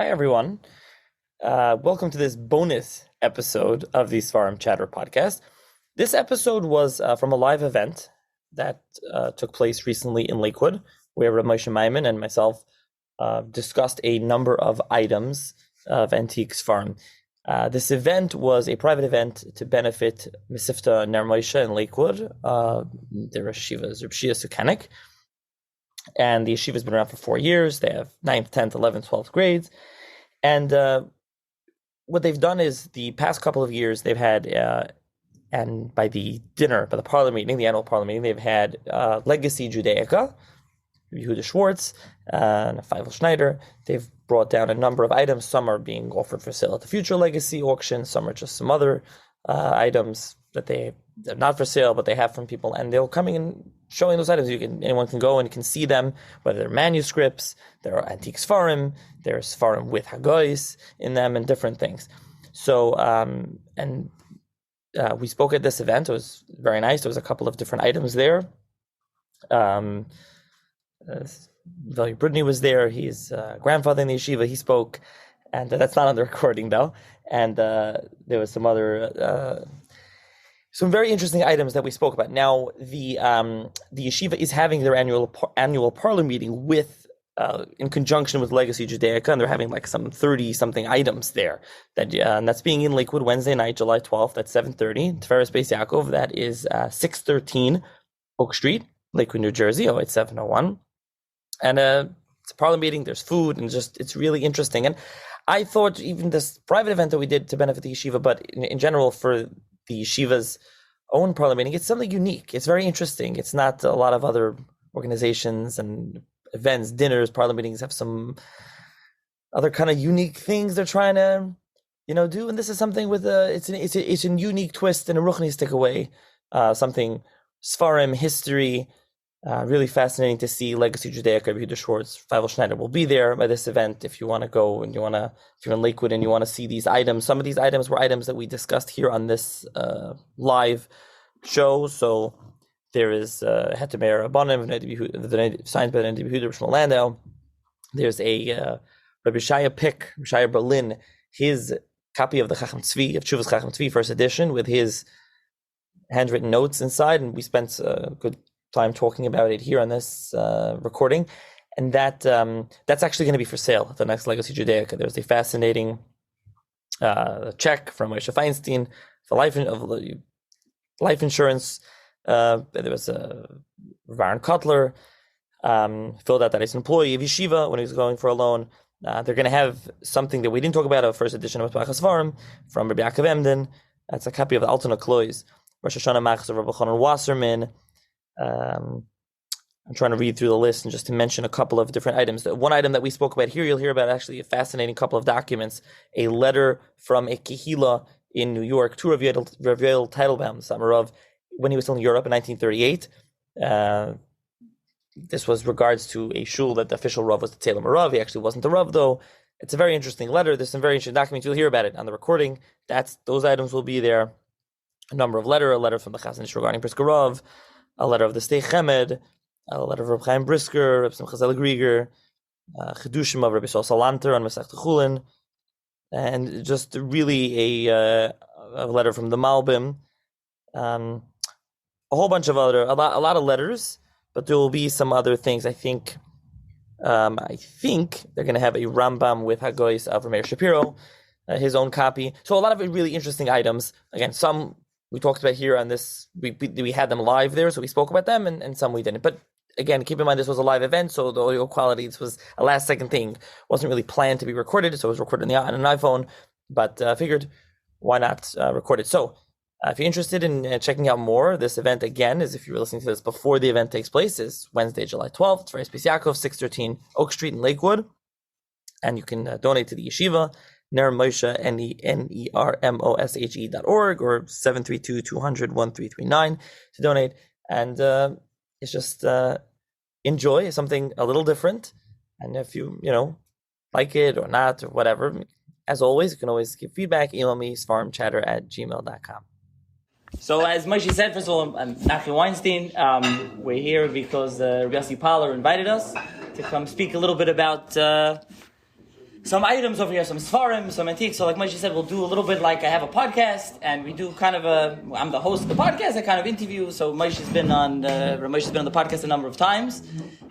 Hi, everyone. Welcome to this bonus episode of the Seforim Chatter podcast. This episode was from a live event that took place recently in Lakewood, where Rav Moshe Maimon and myself discussed a number of items of antique Seforim. This event was a private event to benefit Mesivta Ner Moshe in Lakewood. The yeshiva is Rav Yeshaya Pick, and the yeshiva has been around for 4 years. They have 9th, 10th, 11th, 12th grades. And what they've done is the past couple of years they've had, and by the parlor meeting, the annual parlor meeting, they've had Legacy Judaica, Yehuda Schwartz, and Feivel Schneider. They've brought down a number of items. Some are being offered for sale at the future Legacy auction. Some are just some other items that they're not for sale, but they have from people, and they're coming and showing those items. Anyone can go and can see them, whether they're manuscripts, there are antique seforim, there's seforim with haghos in them, and different things. So, we spoke at this event. It was very nice. There was a couple of different items there. Vali Brudney was there. He's grandfather in the yeshiva. He spoke, and that's not on the recording though. And there was some other. Some very interesting items that we spoke about. Now, the yeshiva is having their annual parlor meeting with in conjunction with Legacy Judaica, and they're having like some 30-something items there. And that's being in Lakewood Wednesday night, July 12th at 7:30. Tiferes Beis Yaakov. That is 613 Oak Street, Lakewood, New Jersey, 08701. And it's a parlor meeting. There's food, and it's really interesting. And I thought even this private event that we did to benefit the yeshiva, but in general for the yeshiva's own parlor meeting, it's something unique. It's very interesting. It's not a lot of other organizations and events, dinners, parlor meetings have some other kind of unique things they're trying to, do. And this is something with it's a unique twist and a ruchnistic way, something seforim history. Really fascinating to see Legacy Judaica. Yehuda Schwartz, Feivel Schneider will be there by this event. If you want to go and if you're in Lakewood and you want to see these items, some of these items were items that we discussed here on this live show. So there is Hetamer Abanim, signed by the Yehuda Shmuel Landau. There's a Rav Yeshaya Pick, Rav Yeshaya Berlin, his copy of the Chacham Tzvi, of Shuvas Chacham Tzvi, first edition, with his handwritten notes inside, and we spent a good time talking about it here on this recording, and that's actually going to be for sale at the next Legacy Judaica. There's a fascinating check from Rav Moshe Feinstein for life insurance. There was Rav Aharon Kotler filled out that he's an employee of yeshiva when he was going for a loan. They're going to have something that we didn't talk about, a first edition of Matbach Seforim from Rabbi Yaakov Emden. That's a copy of the Altona Klois, Rosh Hashanah Machzor of Rav Aharon Wasserman. I'm trying to read through the list and just to mention a couple of different items. One item that we spoke about here, you'll hear about actually a fascinating couple of documents. A letter from a kehila in New York to Rav Yael Teitelbaum, Satmar Rav, when he was still in Europe in 1938. This was regards to a shul that the official Rav was the Satmar Rav. He actually wasn't the Rav though. It's a very interesting letter. There's some very interesting documents. You'll hear about it on the recording. Those items will be there. A number of a letter from the Chazon Ish regarding Brisker Rav, a letter of the Stei Chemed, a letter of Reb Chaim Brisker, Reb Simcha Zelig Grieger, Chidushim of Reb Yisrael Salanter on Masech Chulin, and just really a letter from the Malbim, a whole bunch of a lot of letters, but there will be some other things. I think they're going to have a Rambam with haghos of Rameir Shapiro, his own copy. So a lot of really interesting items. Again, some we talked about here on this, we had them live there, so we spoke about them, and some we didn't. But again, keep in mind this was a live event, so the audio quality, this was a last-second thing. Wasn't really planned to be recorded, so it was recorded on an iPhone, but figured, why not record it? So if you're interested in checking out more, this event, again, is if you were listening to this before the event takes place, is Wednesday, July 12th. It's Tiferes Beis Yaakov, 613 Oak Street in Lakewood, and you can donate to the yeshiva, Ner Moshe, NERMOSHE.org, or 732-200-1339 to donate. And it's just enjoy something a little different. And if you like it or not or whatever, as always, you can always give feedback. Email me, seforumchatter@gmail.com. So as Moshe said, first of all, I'm Rav Weinstein. We're here because Rav Yossi Poller invited us to come speak a little bit about some items over here, some seforim, some antiques. So like Moshe said, we'll do a little bit like I have a podcast, and we do kind of I'm the host of the podcast, I kind of interview. So Moshe's been on the podcast a number of times.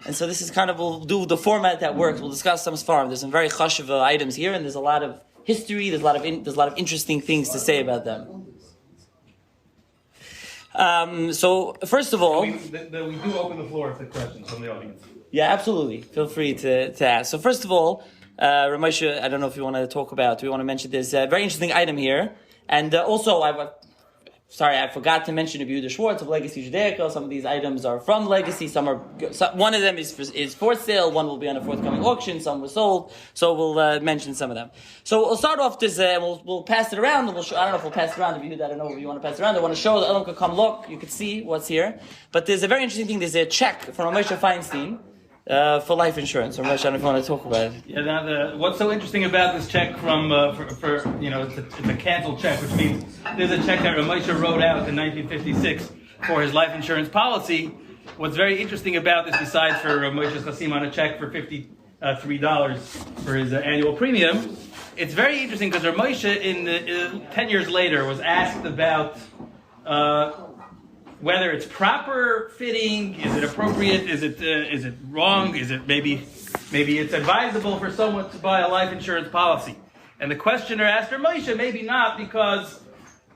And so this is kind of, we'll do the format that works. We'll discuss some seforim. There's some very chashuv items here, and there's a lot of history, there's a lot of interesting things to say about them. So first of all, we do open the floor for questions from the audience. Yeah, absolutely. Feel free to ask. So first of all, Rav Moshe, I don't know if you want to talk about, we want to mention this very interesting item here. And also, I forgot to mention Yehuda Schwartz of Legacy Judaica. Some of these items are from Legacy. One of them is for sale. One will be on a forthcoming auction. Some were sold. So we'll mention some of them. So we'll start off this. We'll pass it around. And I don't know if we'll pass it around. If you I don't know if you want to pass it around. I want to show that everyone could come look. You could see what's here. But there's a very interesting thing. There's a check from Rav Moshe Feinstein for life insurance. Rav Moshe, I don't know if you want to talk about it. Yeah. What's so interesting about this check from it's a canceled check, which means there's a check that Rav Moshe wrote out in 1956 for his life insurance policy. What's very interesting about this, besides for Rav Moshe's chasim on a check for $53 for his annual premium, it's very interesting because Rav Moshe 10 years later was asked about whether it's proper fitting, is it appropriate, is it wrong, is it maybe it's advisable for someone to buy a life insurance policy. And the questioner asked Rav Moshe, maybe not, because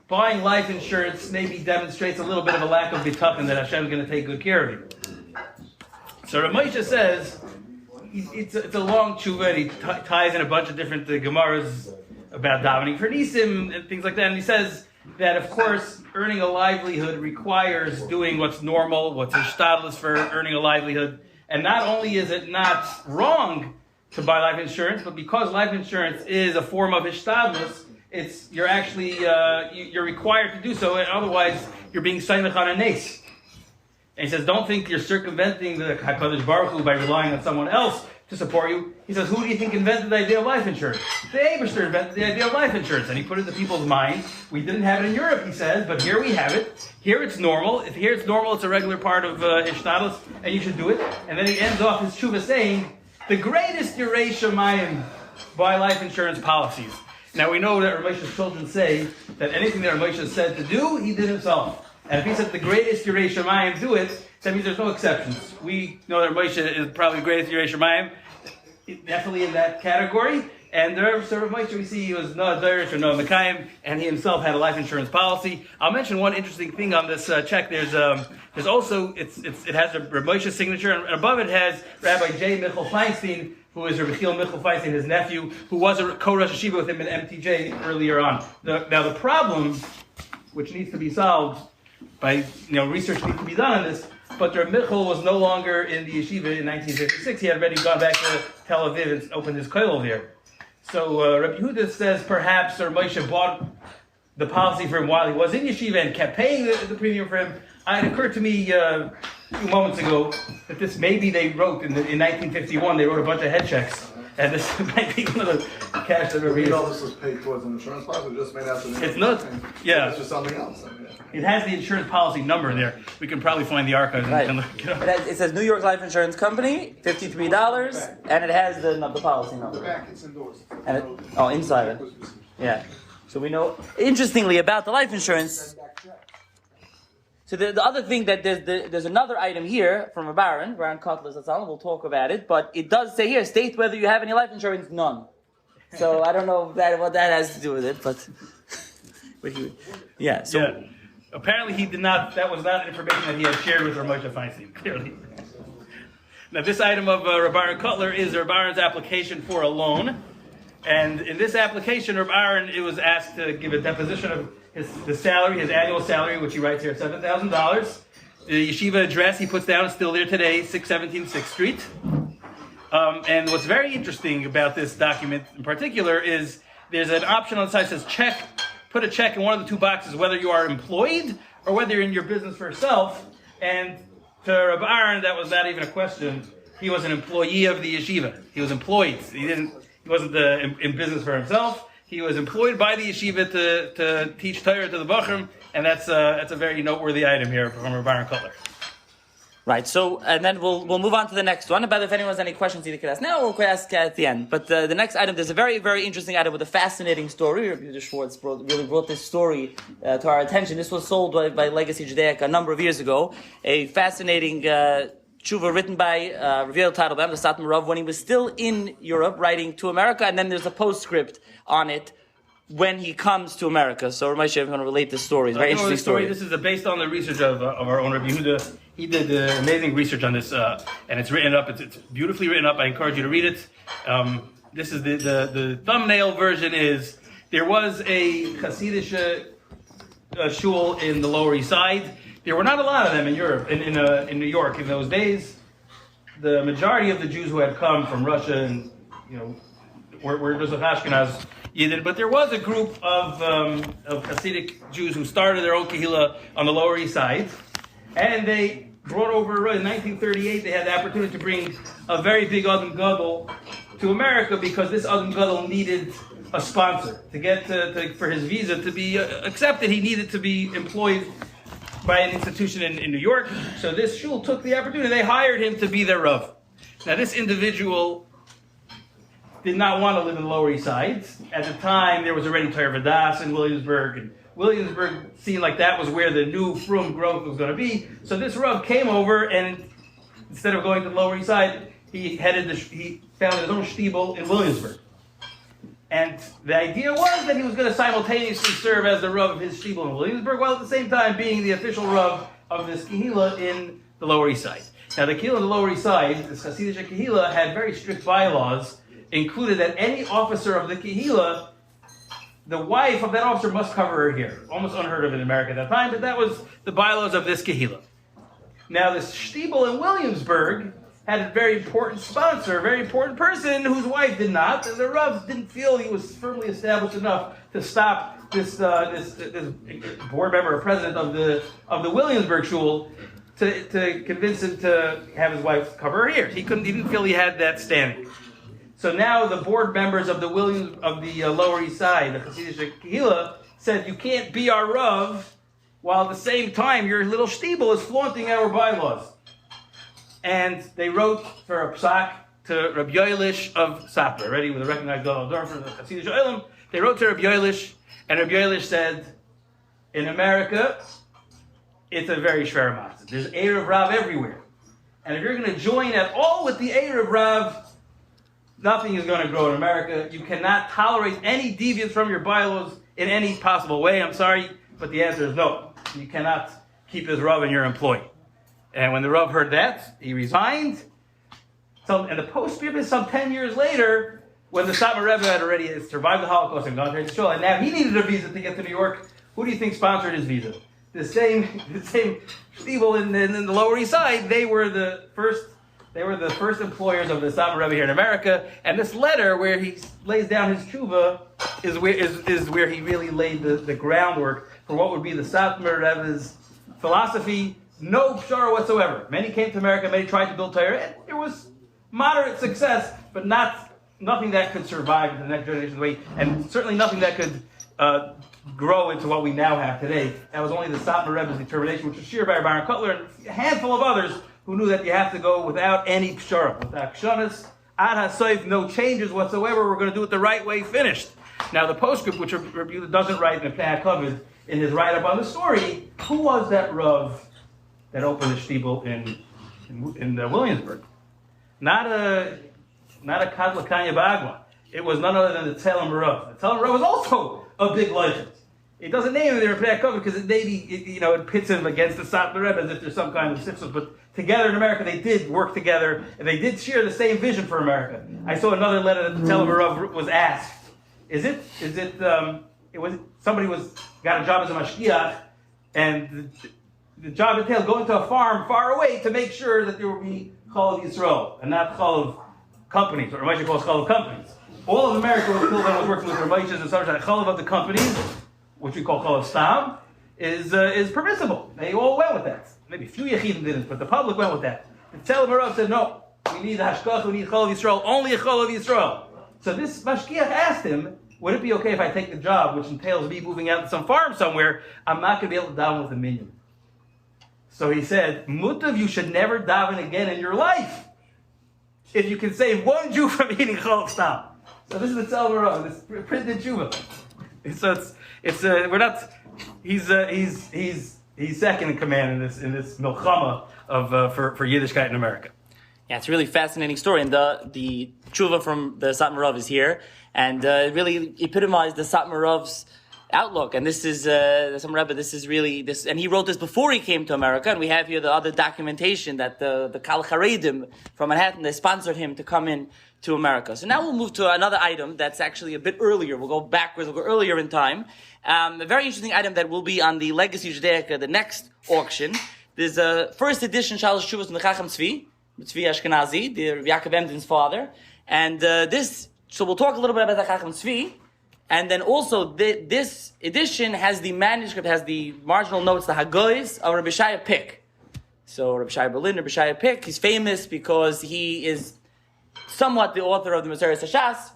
buying life insurance maybe demonstrates a little bit of a lack of bitachon that Hashem is going to take good care of you. So Rav Moshe says, it's a long tshuva, and he ties in a bunch of different gemaras about davening for nisim and things like that, and he says that, of course, earning a livelihood requires doing what's normal, what's hishtadlus for earning a livelihood. And not only is it not wrong to buy life insurance, but because life insurance is a form of hishtadlus, you're actually you're required to do so, and otherwise you're being saimach on a nes. And he says, don't think you're circumventing the HaKadosh Baruch Hu by relying on someone else to support you. He says, who do you think invented the idea of life insurance? The Eibishter invented the idea of life insurance, and he put it into people's minds. We didn't have it in Europe, he says, but here we have it. Here it's normal. If here it's normal, it's a regular part of Hishtadlus, and you should do it. And then he ends off his tshuva saying, the greatest Yirei Shamayim buy life insurance policies. Now we know that Rav Moshe's children say that anything that Rav Moshe said to do, he did himself. And if he said the greatest Yirei Shamayim do it, that means there's no exceptions. We know that Rav Moshe is probably the greatest Yirei Shamayim, definitely in that category. And there, Rav Moshe, we see he was no Derish or no Mekayim, and he himself had a life insurance policy. I'll mention one interesting thing on this check. There's also it has a Rav Moshe signature, and above it has Rabbi J. Michal Feinstein, who is Rabbi Michal Feinstein, his nephew, who was a co-Rosh Hashiva with him in MTJ earlier on. Now the problem, which needs to be solved by research needs to be done on this. But Rabbi Michal was no longer in the yeshiva in 1956. He had already gone back to Tel Aviv and opened his kollel there. So Rabbi Yehuda says perhaps Rav Moshe bought the policy for him while he was in yeshiva and kept paying the premium for him. It occurred to me a few moments ago that this maybe they wrote in 1951. They wrote a bunch of head checks, and this might be one of the cash that we're reading. All this was paid towards an insurance policy, just made out to it's not. Yeah, it's just something else. It has the insurance policy number there. We can probably find the archives and look it up. It says New York Life Insurance Company, $53, and it has the policy number. The back, it's endorsed. And inside it. Yeah. So we know, interestingly, about the life insurance. So the other thing that there's another item here from Rav Aharon Kotler, we'll talk about it, but it does say here, state whether you have any life insurance, none. So I don't know what that has to do with it, but yeah. So. Yeah. Apparently he did not, that was not information that he had shared with Rav Moshe Feinstein, clearly. Now this item of Rav Aharon Kotler is Rav Aharon's application for a loan. And in this application, Rav Aharon, it was asked to give a deposition of his salary, his annual salary, which he writes here, $7,000. The yeshiva address he puts down is still there today, 617 6th Street. And what's very interesting about this document in particular is there's an option on the side that says check. Put a check in one of the two boxes, whether you are employed or whether you're in your business for yourself. And to Rav Aharon, that was not even a question. He was an employee of the yeshiva. He was employed. He wasn't in business for himself. He was employed by the yeshiva to teach Torah to the Bachrim, and that's a very noteworthy item here from Rav Aharon Kotler. Right, so, and then we'll move on to the next one. And by the way, if anyone has any questions, either could ask now or could ask at the end. But the next item, there's a very, very interesting item with a fascinating story. Rav Yehuda Schwartz really brought this story to our attention. This was sold by Legacy Judaic a number of years ago. A fascinating tshuva written by Rav Yeshaya Pick, the Satmar Rav, when he was still in Europe, writing to America, and then there's a postscript on it when he comes to America. So Rav Moshe, I'm going to relate this story. It's a very interesting story. This is based on the research of our own Rav Yehuda. He did amazing research on this, and it's written up. It's beautifully written up. I encourage you to read it. This is the thumbnail version. Is there was a Hasidic shul in the Lower East Side. There were not a lot of them in Europe, in New York in those days. The majority of the Jews who had come from Russia and were just Ashkenaz Yidden, but there was a group of Hasidic Jews who started their own kehillah on the Lower East Side, and they brought over in 1938. They had the opportunity to bring a very big Adam Gadol to America because this Adam Gadol needed a sponsor to get for his visa to be accepted. He needed to be employed by an institution in New York. So this shul took the opportunity. They hired him to be their Rav. Now this individual did not want to live in the Lower East Side. At the time, there was already Torah Vadas in Williamsburg, and Williamsburg seemed like that was where the new frum growth was going to be. So this Rav came over, and instead of going to the Lower East Side, he found his own shtibel in Williamsburg. And the idea was that he was going to simultaneously serve as the Rav of his shtibel in Williamsburg, while at the same time being the official Rav of this kehillah in the Lower East Side. Now the kehillah in the Lower East Side, this Hasidic kehillah, had very strict bylaws, included that any officer of the kehillah, the wife of that officer must cover her hair. Almost unheard of in America at that time, but that was the bylaws of this kehillah. Now this shtibel in Williamsburg had a very important sponsor, a very important person whose wife did not, and the Rav didn't feel he was firmly established enough to stop this board member or president of the Williamsburg shul to convince him to have his wife cover her hair. He didn't feel he had that standing. So now the board members of the Lower East Side, the Hasidic Kehillah, said, you can't be our Rav while at the same time your little shtibel is flaunting our bylaws. And they wrote for a psak to Rabbi Yoelish of Satmar, already with a recognized Gadol Dor for the Hasidic Olam. They wrote to Rabbi Yoelish, and Rabbi Yoelish said, in America, it's a very shver matzah. There's Erev Rav everywhere. And if you're going to join at all with the Erev Rav, nothing is going to grow in America. You cannot tolerate any deviance from your bylaws in any possible way. I'm sorry, but the answer is no. You cannot keep this Rav in your employ. And when the Rav heard that, he resigned. And the postscript is some 10 years later, when the Satmar Rav had already survived the Holocaust and gone to Israel, and now he needed a visa to get to New York. Who do you think sponsored his visa? The same people in the Lower East Side. They were the first employers of the Satmar Rav here in America. And this letter, where he lays down his tshuva, is where he really laid the groundwork for what would be the Satmar Rav's philosophy. No pshara whatsoever. Many came to America, many tried to build Torah, and there was moderate success, but nothing that could survive into the next generation's way, and certainly nothing that could grow into what we now have today. That was only the Satmar Rebbe's determination, which was shared by Rav Aharon Kotler and a handful of others who knew that you have to go without any pshara, without kshanas, ad hasoif, no changes whatsoever. We're going to do it the right way, finished. Now the postscript, which Rav Yehuda doesn't write in the Pnei HaKavod in his write-up on the story, who was that Rav that opened the shtibel in Williamsburg? Not a Kadlakanya Bagwa. It was none other than the Satmar Rav. The Satmar Rav was also a big legend. It doesn't name him there in Pnei HaKavod because it pits him against the Satmar Rav as if there's some kind of sifsus. But together in America, they did work together, and they did share the same vision for America. I saw another letter that the Satmar Rav was asked, somebody got a job as a mashgiach, and the job entailed going to a farm far away to make sure that there would be chal of Yisrael and not chal of companies, what Rav Moshe calls chal of companies. All of America was working with Rav Moshe and such. Chal of the companies, which we call chal of stam, is permissible. They all went with that. Maybe a few yechidim didn't, but the public went with that. The Satmar Rav said, no, we need a hashkach, we need chal of Yisrael, only a chal of Yisrael. So this mashgiach asked him, would it be okay if I take the job, which entails me moving out to some farm somewhere? I'm not going to be able to daven with a minion. So he said, Mutav, you should never daven again in your life if you can save one Jew from eating chol stam. So this is the Satmar Rav, this printed Tshuva. So we're not. He's second in command in this milchama of for Yiddishkeit in America. Yeah, it's a really fascinating story, and the tshuva from the Satmar Rav is here, and really epitomized the Satmar Rav's outlook. And this is the Satmar Rebbe. This is really this, and he wrote this before he came to America. And we have here the other documentation that the Kal Charedim from Manhattan, they sponsored him to come in to America. So now we'll move to another item that's actually a bit earlier. We'll go backwards. We'll go earlier in time. A very interesting item that will be on the Legacy Judaica, the next auction. There's a first edition Shalosh Teshuvos from the Chacham Tzvi. Tzvi Ashkenazi, the Rav Yaakov Emden's father. And so we'll talk a little bit about the Chacham Tzvi. And then also, this edition has the manuscript, has the marginal notes, the haghos of Rav Yeshaya Pick. So Rav Yeshaya Berlin, Rav Yeshaya Pick, he's famous because he is somewhat the author of the Maseres HaShas.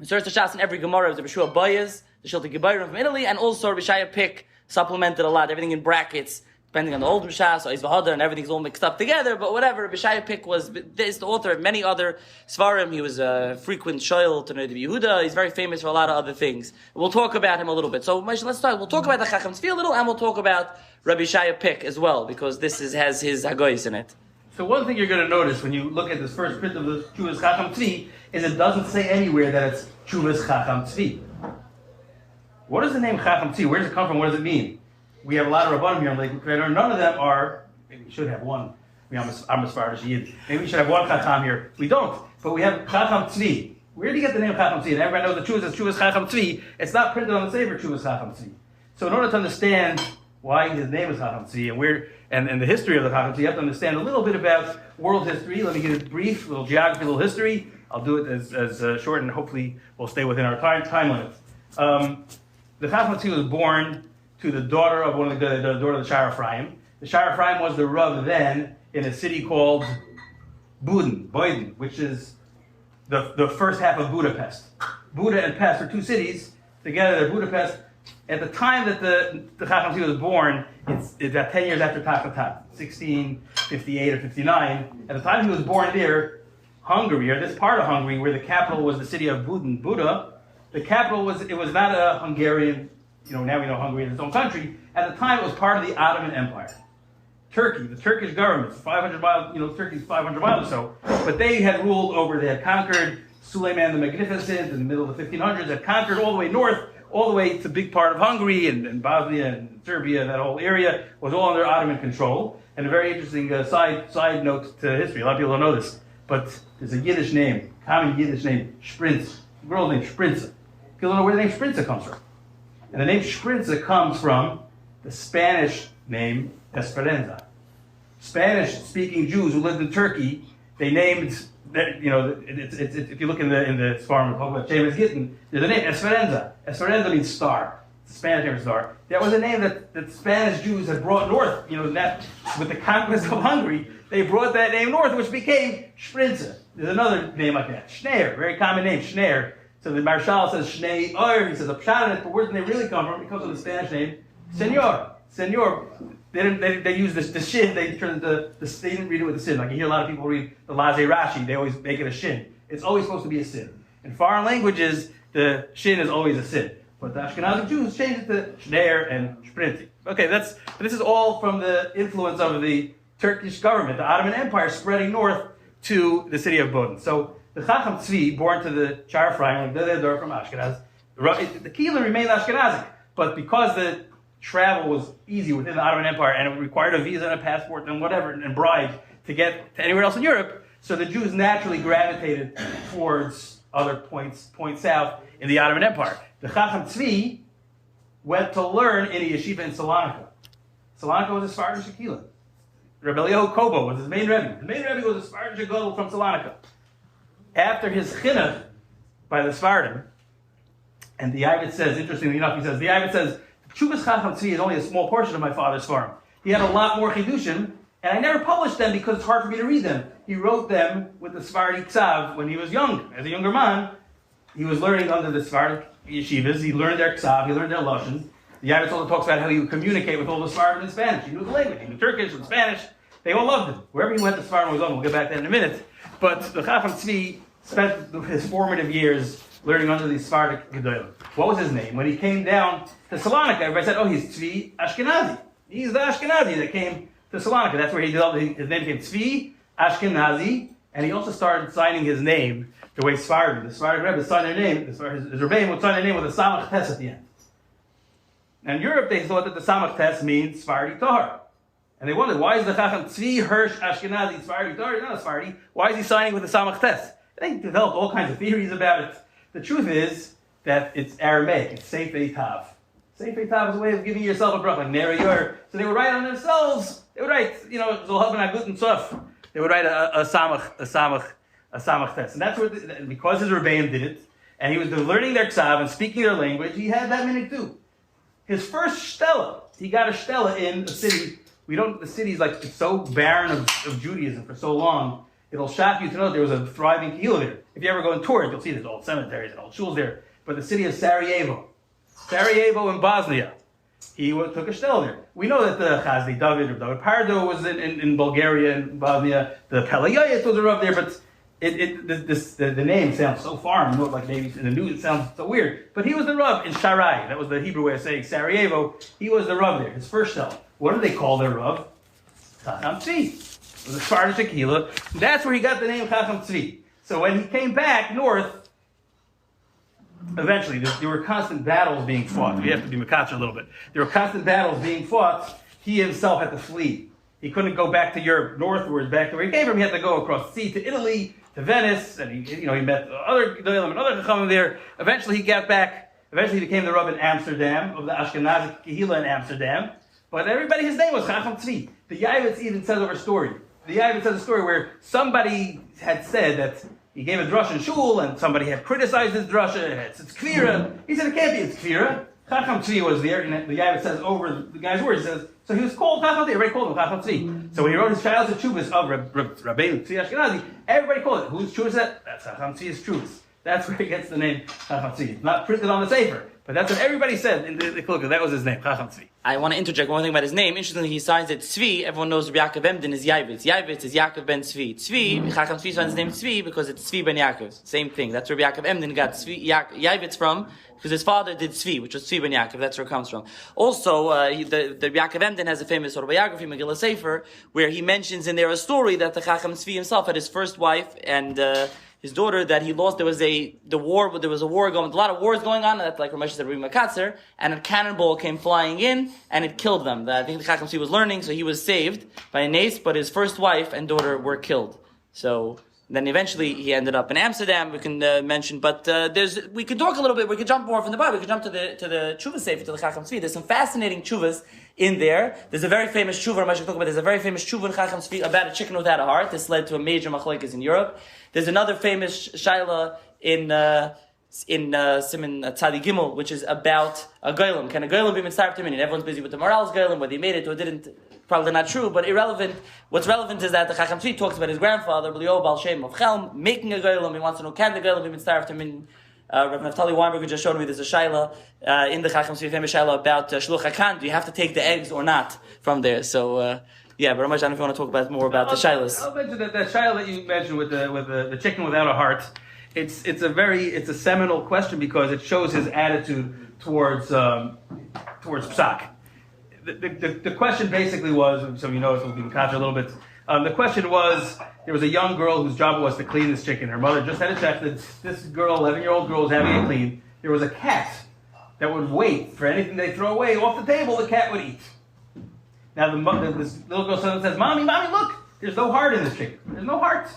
Maseres HaShas in every Gemara is Rav Yeshua Bayez, the Shiltei Gebayrim from Italy, and also Rav Yeshaya Pick supplemented a lot, everything in brackets, depending on the old Rishas, or Izvahadar, and everything's all mixed up together, but whatever. Rav Yeshaya Pick is the author of many other Svarim. He was a frequent shoyl to Noda Yehuda. He's very famous for a lot of other things. We'll talk about him a little bit. So, Moshe, let's start. We'll talk about the Chacham Tzvi a little, and we'll talk about Rav Yeshaya Pick as well, because this has his haghos in it. So one thing you're going to notice when you look at this first print of the Chuvas Chacham Tzvi is it doesn't say anywhere that it's Chuvas Chacham Tzvi. What is the name Chacham Tzvi? Where does it come from? What does it mean? We have a lot of Rabbanim here on Lake Creator. None of them are, maybe we should have one. I'm a Sephardish Yid. Maybe we should have one Chacham here. We don't. But we have Chacham Tzvi. Where do you get the name Chacham Tzvi? And everybody knows the Chuvas is Chuvas Chacham Tzvi. It's not printed on the Sefer Chuvas Chacham Tzvi. So in order to understand why his name is Chacham Tzvi and the history of the Chacham Tzvi, you have to understand a little bit about world history. Let me give it a brief, little geography, little history. I'll do it as short, and hopefully we'll stay within our time limits. The Chacham Tzvi was born to the daughter of the daughter of the Shire Ephraim. The Shire Ephraim was the Rav then in a city called Boyden, which is the first half of Budapest. Buda and Pest are two cities together. They're Budapest. At the time that the Chacham Tzvi was born, it's about 10 years after Tachat, 1658 or 59. At the time he was born there, Hungary, or this part of Hungary, where the capital was the city of Buda, the capital was not a Hungarian. Now we know Hungary is its own country. At the time, it was part of the Ottoman Empire. Turkey, the Turkish government, 500 miles, Turkey's 500 miles or so, but they had ruled over, they had conquered Suleiman the Magnificent in the middle of the 1500s, had conquered all the way north, all the way to a big part of Hungary and Bosnia and Serbia, and that whole area was all under Ottoman control. And a very interesting side note to history, a lot of people don't know this, but there's a Yiddish name, common Yiddish name, Sprintz, a girl named Sprinza. People don't know where the name Sprinza comes from. And the name Sprinza comes from the Spanish name Esperanza. Spanish-speaking Jews who lived in Turkey, they named, if you look in the Seforim, about James Gittin, there's a name, Esperanza. Esperanza means star. It's the Spanish name for star. That was a name that Spanish Jews had brought north, with the conquest of Hungary, they brought that name north, which became Sprinza. There's another name like that, Schneer, very common name, Schneer. So the Marshal says Shnei Oyer, he says a pshat in it, but where do they really come from? It comes from the Spanish name, Senor. They use the shin, they turn they didn't read it with the sin. Like you hear a lot of people read the Laze Rashi, they always make it a shin. It's always supposed to be a sin. In foreign languages, the shin is always a sin. But the Ashkenazi Jews changed it to Schneer and Sprinti. Okay, this is all from the influence of the Turkish government, the Ottoman Empire spreading north to the city of Bodin. So the Chacham Tzvi, born to the Shire Ephraim, they're from Ashkenaz. The Kehillah remained Ashkenazic, but because the travel was easy within the Ottoman Empire and it required a visa and a passport and whatever and bride to get to anywhere else in Europe, so the Jews naturally gravitated towards other points south in the Ottoman Empire. The Chacham Tzvi went to learn in a yeshiva in Salonika. Salonika was a Sephardic Kehillah. Rabbi Eliyahu Kobo was his main rebbe. The main rebbe was a Sephardic Gadol from Salonika. After his chinuch by the Sephardim, and the Yavit says, interestingly enough, the Yavit says, Chuvas Chacham Tzvi is only a small portion of my father's farm. He had a lot more chidushim, and I never published them because it's hard for me to read them. He wrote them with the Sephardi Ksav when he was young. As a younger man, he was learning under the Sephardic yeshivas. He learned their Ksav, he learned their Lashon. The Yavetz also talks about how he would communicate with all the Seforim in Spanish. He knew the language. He knew Turkish and Spanish. They all loved him. Wherever he went, the Seforim was on. We'll get back to that in a minute. But the Chacham Tzvi spent his formative years learning under these Sephardic Gedolim. What was his name? When he came down to Salonika, everybody said, oh, he's Tzvi Ashkenazi. He's the Ashkenazi that came to Salonika. That's where he developed, his name became Tzvi Ashkenazi, and he also started signing his name the way Sephardim. The Sephardic Rebbe signed their name, his Rebbeim would sign their name with a Samach Tes at the end. Now in Europe, they thought that the Samach Tes means Sephardi Tahar. And they wondered, why is the Chacham Tzvi Hirsch Ashkenazi Sephardi Tahar? He's not a Sephardi. Why is he signing with the Samach Tes? They developed all kinds of theories about it. The truth is that it's Aramaic. It's Sefer Tav. Sefer Tav is a way of giving yourself a bracha, like Nera Yor. So they would write on themselves. They would write, Zolhaben Aguten Sof. They would write a samach test. And that's what, because his Rebbeim did it, and he was learning their ksav and speaking their language, he had that minute too. His first shtela, he got a shtela in a city. The city's like, it's so barren of Judaism for so long, it'll shock you to know there was a thriving kehillah there. If you ever go on tours, you'll see there's old cemeteries and old shuls there. But the city of Sarajevo in Bosnia, he took a shtel there. We know that the Chazdi David Pardo was in Bulgaria and Bosnia. The Pelayayat was a Rav there, but the name sounds so foreign. Like maybe in the news it sounds so weird. But he was the Rav in Sharai. That was the Hebrew way of saying Sarajevo. He was the Rav there, his first shtel. What did they call their Rav? Chacham Tzvi. It was a Sephardic Kehillah. That's where he got the name Chacham Tzvi. So when he came back north, eventually, there were constant battles being fought. We have to be Makacha a little bit. There were constant battles being fought. He himself had to flee. He couldn't go back to Europe northwards, back to where he came from. He had to go across the sea to Italy, to Venice, and he met other Gedolim and other Chachamim there. Eventually, he got back. Eventually, he became the Rav in Amsterdam, of the Ashkenazi Kehillah in Amsterdam. But everybody, his name was Chacham Tzvi. The Yavetz even says over a story. The Yavetz says a story where somebody had said that he gave a drush in shul, and somebody had criticized his drush. It's kfira. He said it can't be. It's kfira. Chacham Tzvi was there, and the Yavetz says over the guy's words. He says so. He was called Chacham Tzvi. Everybody called him Chacham Tzvi. So when he wrote his Shilas Teshuvos of Rabbeinu Tzvi Ashkenazi, everybody called it. Whose Teshuvos that? That's Chacham Tzvi's Teshuvos. That's where he gets the name Chacham Tzvi. It's not printed on the sefer, but that's what everybody said in the Klukah. That was his name, Chacham Tzvi. I want to interject one thing about his name. Interestingly, he signs it Tzvi. Everyone knows Rabbi Yaakov Emden is Yavetz. Yavetz is Yaakov ben Tzvi. Tzvi, Chacham Tzvi signs his name Tzvi because it's Tzvi ben Yaakov. Same thing. That's where Rabbi Yaakov Emden got Yavetz from, because his father did Tzvi, which was Tzvi ben Yaakov. That's where it comes from. Also, the Rabbi Yaakov Emden has a famous autobiography, Megillah Sefer, where he mentions in there a story that the Chacham Tzvi himself had his first wife and his daughter that he lost. There was a war going, a lot of wars going on, like Rav Moshe said, Makatzer, and a cannonball came flying in, and it killed them. I think the Chacham Tzvi was learning, so he was saved by a nace, but his first wife and daughter were killed. So then eventually he ended up in Amsterdam, we can mention, but we can talk a little bit, we can jump more from the Bible, we can jump to the Tshuvah Sefer, to the Chacham Tzvi. There's some fascinating Tshuvas in there. There's a very famous Tshuvah, there's a very famous Tshuvah in Chacham Tzvi about a chicken without a heart. This led to a major machlokes in Europe. There's another famous Shaila in Siman Tzadi Gimel, which is about a Goylem. Can a Goylem be mitzaref to minyan? Everyone's busy with the morals Goylem, whether he made it or didn't, probably not true, but irrelevant. What's relevant is that the Chacham Tzvi talks about his grandfather, B'lio Baal Shem of Chelm, making a Goylem. He wants to know, can the Goylem be mitzaref to minyan? Rav Naftali Weinberg just showed me there's a Shaila in the Chacham Tzvi, famous Shaila about Shluch HaKan. Do you have to take the eggs or not from there? So, yeah, but Ramesh, I don't know if you want to talk more about the Shilas. I'll mention that Shaila that you mentioned with the chicken without a heart. It's a seminal question because it shows his attitude towards psak. The question basically was, so you know, so we can catch a little bit. The question was, there was a young girl whose job was to clean this chicken. Her mother just had a check that this girl, 11-year-old girl, was having it cleaned. There was a cat that would wait for anything they throw away off the table. The cat would eat. This little girl says, Mommy, look, there's no heart in this chicken. There's no heart.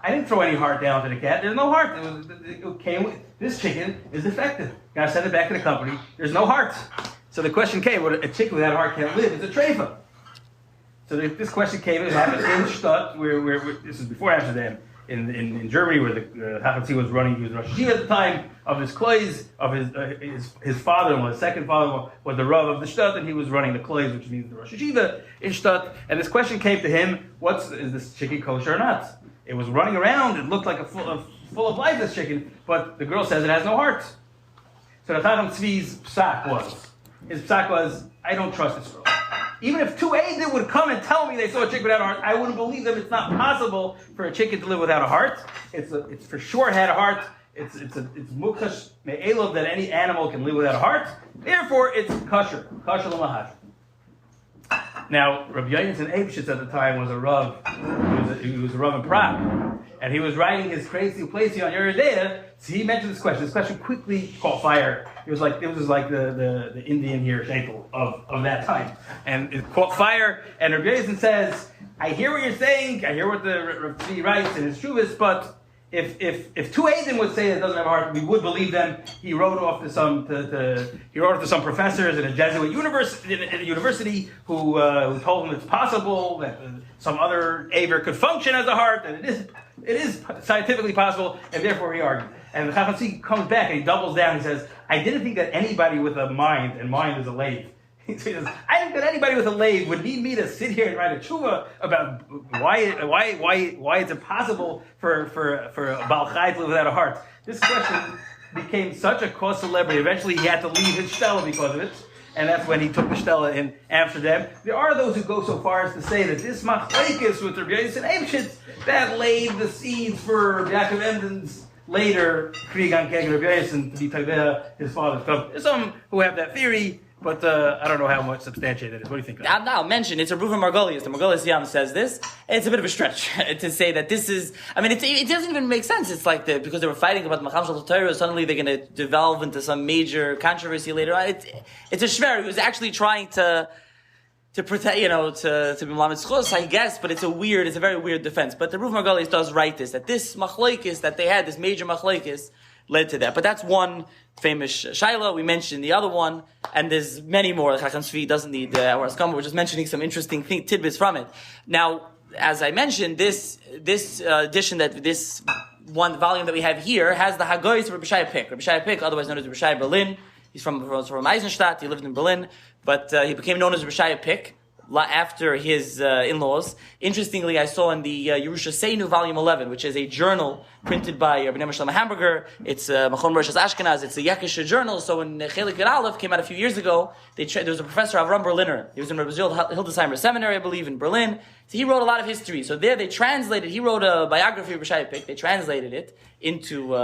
I didn't throw any heart down to the cat. There's no heart. This chicken is defective. Gotta send it back to the company. There's no heart. So the question came, a chicken without a heart can't live. It's a treifa. So this question came, it happened in Shutt, where this is before Amsterdam, in Germany, where the Chacham Tzvi was running. He was Rosh Yeshiva at the time of his klois, of his father-in-law. His second father-in-law was the Rav of the Shutt, and he was running the klois, which means the Rosh Yeshiva in Shutt. And this question came to him: is this chicken kosher or not? It was running around. It looked like full of life, this chicken, but the girl says it has no heart. So the Chacham Tzvi's psak was his psak was, I don't trust this girl. Even if two Eidim would come and tell me they saw a chicken without a heart, I wouldn't believe them. It's not possible for a chicken to live without a heart. It's for sure had a heart. It's mukhash me'elov that any animal can live without a heart. Therefore, it's kosher l'mahaj. Now, Rav Yonasan Eibshitz at the time was a Rav. He was a Rav in Prague. And he was writing his crazy place on Yeridea, so he mentioned this question. This question quickly caught fire. It was like the Indian here shaitel of that time. And it caught fire, and Rav Yonasan says, I hear what you're saying, I hear what the Rav Tzvi writes in his Shuvas, but if two Eidim would say it doesn't have a heart, we would believe them. He wrote off to some professors in a Jesuit university who told him it's possible that some other aver could function as a heart, and it is scientifically possible, and therefore he argued. And the Chacham Tzvi comes back and he doubles down. He says, I didn't think that anybody with a mind, and mind is a lathe. He says, I think that anybody with a lathe would need me to sit here and write a tshuva about why it's impossible for a Baal Chai to live without a heart. This question became such a cause celebrity. Eventually he had to leave his shtella because of it. And that's when he took the shtella in Amsterdam. There are those who go so far as to say that this machlekes with Rav Yonasan Eibshitz that laid the seeds for Yaakov Emden's later Krieg on Keg Rav Yonasan to be Taveh, his father's company. There's some who have that theory, but I don't know how much substantiated it is. What do you think? I'll mention, it's a Reuven Margolius. The Margolius Yam says this. It's a bit of a stretch to say that this is, it doesn't even make sense. It's like because they were fighting about Macham Shal Torah, suddenly they're going to devolve into some major controversy later on. It's a shver who's actually trying to protect, to be Melamed Zchus, I guess, but it's a very weird defense. But the Reuven Margolius does write this, that this machlekes that they had, this major machlekes, led to that. But that's one famous shaila. We mentioned the other one, and there's many more. Chacham Tzvi doesn't need our skam. We're just mentioning some interesting tidbits from it. Now, as I mentioned, this edition, this one volume that we have here, has the haghos of Rav Yeshaya Pick. Rav Yeshaya Pick, otherwise known as Rav Yeshaya Berlin. He's from Eisenstadt. He lived in Berlin, but he became known as Rav Yeshaya Pick after his in-laws. Interestingly, I saw in the Yerusha Seinu, volume 11, which is a journal printed by Rabbi Shlomo Hamburger. It's Machon Roshas Ashkenaz. It's a Yakisha journal. So when Chelik Yud Aleph came out a few years ago, there was a professor, Avram Berliner. He was in Rabbi Hildesheimer Seminary, I believe, in Berlin. So he wrote a lot of history. So there they translated, he wrote a biography of Rav Yeshaya Pick. They translated it into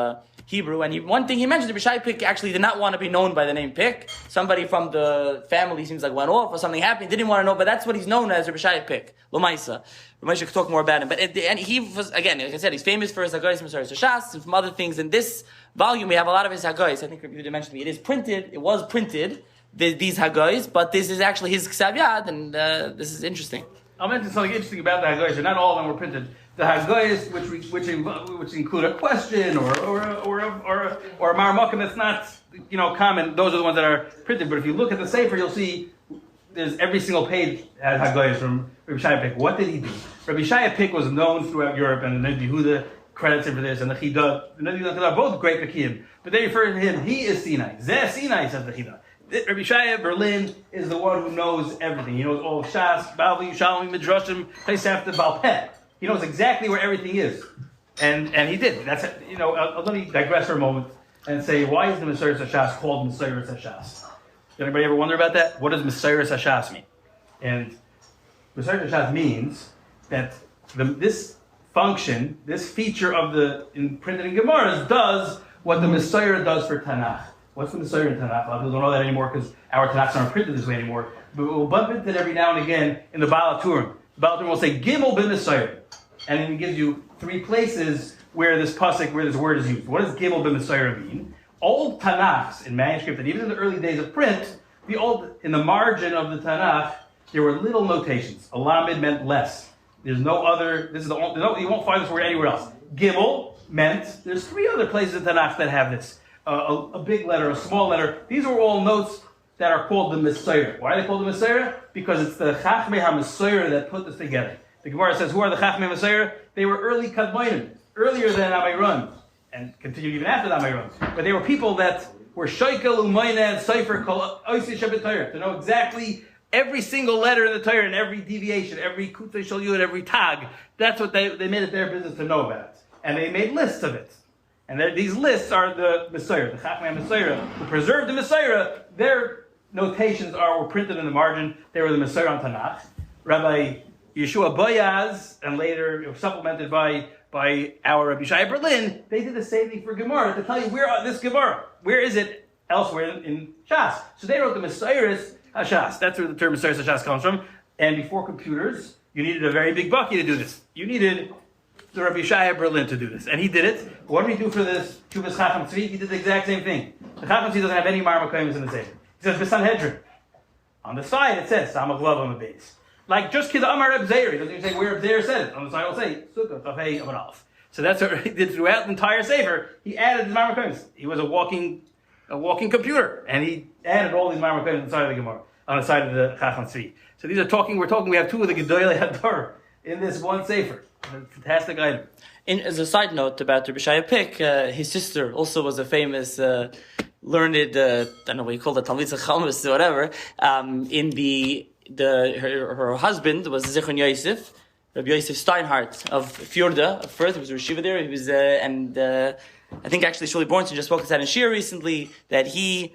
Hebrew, and one thing he mentioned, Rav Yeshaya Pick actually did not want to be known by the name Pick. Somebody from the family seems like went off or something happened, didn't want to know, but that's what he's known as, Rav Yeshaya Pick. L'maisa. Rav Moshe could talk more about him, and he was, again, like I said, he's famous for his haghos, Mesiras Shas, and from other things. In this volume, we have a lot of his haghos. I think you mentioned to me, it was printed, these haghos, but this is actually his ksav yad, and this is interesting. I'll mention something interesting about the haghos, and not all of them were printed. The haghos, which include a question or a marmakim that's not common, those are the ones that are printed. But if you look at the sefer, you'll see there's every single page has haghos from Rav Yeshaya Pick. What did he do? Rav Yeshaya Pick was known throughout Europe, and the Yehuda credits him for this, and the Chida, are both great Pekim, but they refer to him. He is Sinai. Zeh Sinai, says the Chida. Rabbi Yeshaya Berlin is the one who knows everything. He knows all of Shas, Bavli, Yushalmi, Midrashim, Pesach, Baal Peh. He knows exactly where everything is, and he did. That's let me digress for a moment and say, why is the Mesiras Hashas called Mesiras Hashas? Did anybody ever wonder about that? What does Mesiras Hashas mean? And Mesiras Hashas means that this function, this feature of printed in Gemaras does what the Mesiras does for Tanakh. What's the Mesiras in Tanakh? A lot of people don't know that anymore because our Tanakhs aren't printed this way anymore. But we'll bump into it every now and again in the Baal HaTurim. The Baal HaTurim will say Gimel b'Mesiras. And then he gives you 3 places where this pasuk, where this word is used. What does Gimel b'Mesiras mean? Old Tanakhs in manuscript, and even in the early days of print, in the margin of the Tanakh, there were little notations. A lamed meant less. There's no other. This is the only. You won't find this word anywhere else. Gimel meant there's 3 other places in Tanakh that have this. A big letter, a small letter. These are all notes that are called the Mesiras. Why are they called the Mesiras? Because it's the Chachmei HaMesiras that put this together. The Gemara says, who are the Chachmei HaMesiras? They were early Kadmonim, earlier than Amayron, and continued even after the Amayron. But they were people that were Shoikel, Umayna, and Sefer, Oisei Shabbat Torah, to know exactly every single letter in the Torah and every deviation, every Kutei Shal Yud, every Tag. That's what they made it their business to know about. And they made lists of it. And these lists are the Mesiras, the Chachmei HaMesiras, who preserved the Mesiras. notations were printed in the margin. They were the Mesorah on Tanakh. Rabbi Yeshua Boyaz, and later it was supplemented by our Rav Yeshaya Berlin. They did the same thing for Gemara to tell you where this Gemara, where is it elsewhere in Shas. So they wrote the Mesorahs HaShas. That's where the term Mesorahs HaShas comes from. And before computers, you needed a very big bucky to do this. You needed the Rav Yeshaya Berlin to do this. And he did it. What did he do for this Shu't Chacham Tzvi? He did the exact same thing. The Chacham Tzvi doesn't have any marmakayim in the same. He says B'Sanhedrin. On the side it says Samach Lav on the base. Like just Kid Amar Reb Zeir. He doesn't even say where Reb Zeir said it. On the side it'll say Sukkot Tafei Amar Aleph. So that's what he did throughout the entire Sefer. He added the marmakayim. He was a walking computer. And he added all these marmakayim on the side of the Gemara. On the side of the Chacham Tzvi. So we have two of the Gedolei Hador in this one Sefer. A fantastic item. As a side note about Rav Yeshaya Pick, his sister also was a famous learned, I don't know what you call it, Talmid Chamis or whatever. Her husband was Zichron Yosef, Rabbi Yosef Steinhardt of Fjorda, of Firth. He was a Rishiva there. He was, I think actually Shuli Bornstein just spoke to that in Shir recently, that he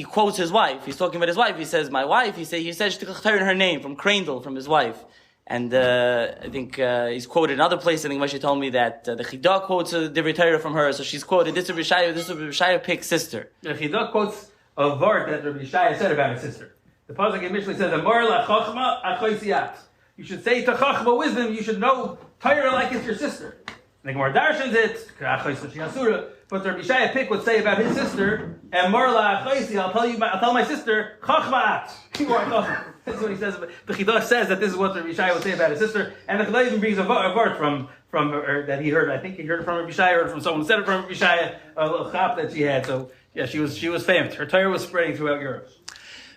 quotes his wife. He's talking about his wife. He says, "My wife." He says her name from Crandall, from his wife. And I think he's quoted in other places. I think Moshe told me that the Chidah quotes the Divrei Torah from her. So she's quoted, this is Rav Yeshaya Pick's sister. The Chidah quotes a vart that Rav Yeshaya said about his sister. The pasuk in Mishlei says, "Amar la chachma achoisiyat." You should say to chachma, wisdom, you should know Torah like it's your sister. The Gemara darshans it, but Rav Yeshaya Pick would say about his sister, "Amar la achoisi," I'll tell my sister, chachma at. That's what he says. The Chidah says that this is what Rav Yeshaya would say about his sister, and the Chidah even brings a vart from her that he heard. I think he heard it from Rav Yeshaya, or from someone who said it from Rav Yeshaya, a little chap that she had. So yeah, she was famous. Her Torah was spreading throughout Europe.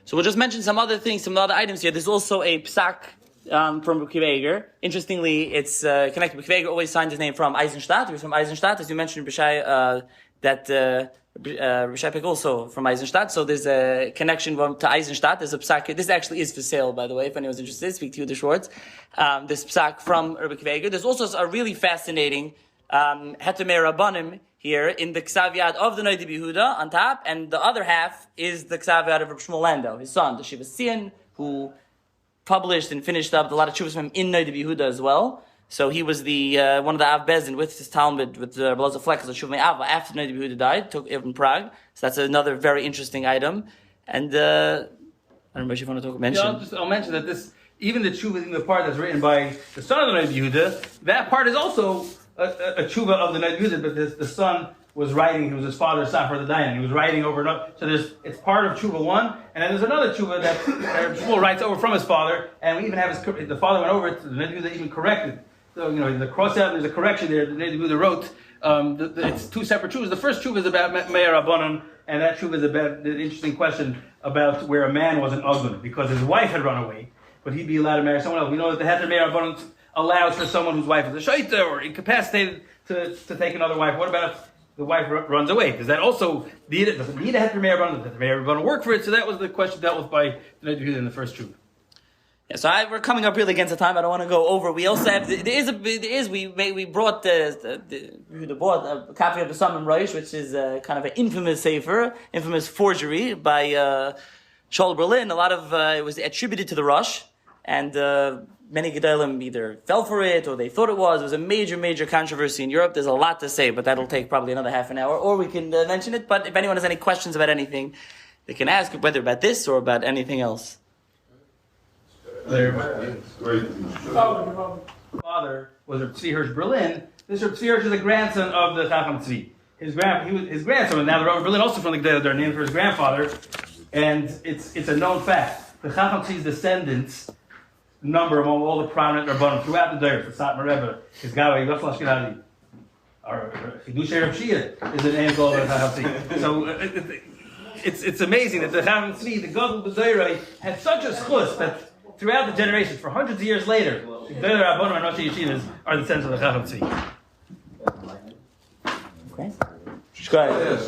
So we'll just mention some other things, some other items here. There's also a psak from Rav Kiva. Interestingly, it's connected. Rav Kiva always signed his name from Eisenstadt. He was from Eisenstadt, as you mentioned, Rav Yeshaya Pick also from Eisenstadt. So there's a connection to Eisenstadt. There's a psak. This actually is for sale, by the way. If anyone's interested, speak to Yehuda Schwartz. This psak from Rav Kiva. There's also a really fascinating Hetemei Rabbanim here in the Ksav Yad of the Noda B'Yehuda on top, and the other half is the Ksav Yad of Rav Shmuel Landau, his son, the Shiva Sion, who published and finished up a lot of tshuvas from him in Noda B'Yehuda as well. So he was the one of the Av Bezin with his Talmud, with Blazer Fleck as a Shuvah Ava after Noda B'Yehuda died, took it in Prague. So that's another very interesting item. And I don't know if you want to mention. Yeah, I'll mention that this, even the tshuva, the part that's written by the son of the Noda B'Yehuda, that part is also a tshuva of the Noda B'Yehuda, but the son was writing, he was his father's Safar the Dayan, he was writing over and over. So it's part of tshuva 1, and then there's another tshuva that Shmuel writes over from his father, and we even have the father went over it, the Noda B'Yehuda even corrected. So, the cross out, there's a correction there, the Noda B'Yehuda wrote, it's two separate tshuvas. The first tshuva is about Meir Rabbanon, and that tshuva is about the interesting question about where a man was an Agun, because his wife had run away, but he'd be allowed to marry someone else. We know that the Heter Meir Rabbanon allows for someone whose wife is a shaita or incapacitated to take another wife. What about if the wife runs away? Does that also need it? Does it need a Heter Meir Rabbanon? Does the Heter Meir Rabbanon work for it? So that was the question dealt with by the Noda B'Yehuda in the first tshuva. Yeah, so we're coming up really against the time. I don't want to go over. We also have we brought bought a copy of the Satmar Rav, which is kind of an infamous sefer, infamous forgery by Shaul Berlin. A lot of it was attributed to the Rosh, and many Gedolim either fell for it or they thought it was. It was a major controversy in Europe. There's a lot to say, but that'll take probably another half an hour, or we can mention it. But if anyone has any questions about anything, they can ask, whether about this or about anything else. Great. Father was Rav Tzvi Hirsch Berlin. This Rav Tzvi Hirsch is the grandson of the Chacham Tzvi. His grandson, and now the Rav Berlin also from the Gedolei, they're named for his grandfather, and it's a known fact. The Chacham Tzvi's descendants number among all the prominent Rabbanim throughout the Dayr, the Satmar Rav, his Gavai, Yossel Ashkenazi, or Chidushei Rav Shia is the name called the Chacham Tzvi. So it's amazing that the Chacham Tzvi, the Gadol B'Dayrai, had such a schus that throughout the generations, for hundreds of years later, the Gedolei Rabbanim and Roshei Yeshivas are the sons of the Chacham Tzvi. Okay. Go ahead.